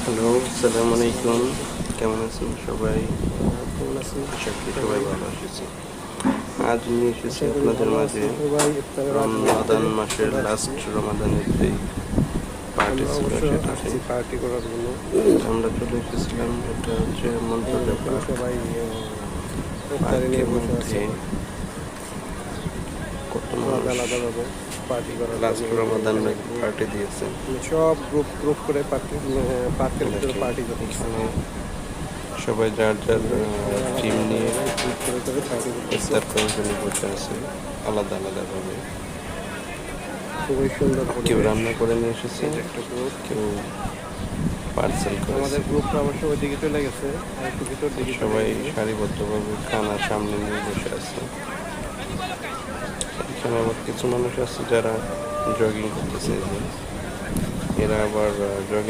Hello, আসসালামু আলাইকুম। কেমন আছেন সবাই? কেমন আছেন? আশা করি সবাই ভালো আছেন। আজ নিয়ে এসেছি আশা করি আপনাদের ভালো মাঝে আছেন সবাই। ইফতারের আগ মুহূর্তে রমাদান মাসের চলে আসছি। লাস্ট রমাদানের যেই পার্টি আমরা ছিল অবশ্য সেটাতে আসছি পার্টি করার জন্য। আমরা চলে এসেছিলাম। এটা হচ্ছে এই মন্টলে দেখুন পার্ক। সবাই ইফতারি নিয়ে পার্কের বসে আছে মধ্যে কত আলাদা মানুষ আলাদাভাবে পার্টি করার জন্য। লাস্ট এই যে রমাদান এখানে পার্টি দিয়েছে। সব গ্রুপ গ্রুপ করে পার্কের ভিতরে দেখেন পার্টি করতেছে। এখানে সবাই যার যার সবাই টিম আলাদা নিয়ে আলাদাভাবে গ্রুপ করে করে পার্টি করতেছে। ইফতার করার জন্য বসে আছে আলাদা আলাদাভাবে। খুবই সুন্দর কেউ পরিবেশ। রান্না করে নিয়ে এসেছে, এই যে একটা গ্রুপ। কেউ পার্সেল করেছে। আমাদের গ্রুপটা অবশ্য ওইদিকে চলে গেছে, আর একটু ভিতর দিকে চলে সবাই গেছে। সারিবদ্ধভাবে খানার সামনে নিয়ে বসে আছে। এখানে আবার কিছু মানুষ আছে যারা জগিং করতেছে। এরা আবার জগিং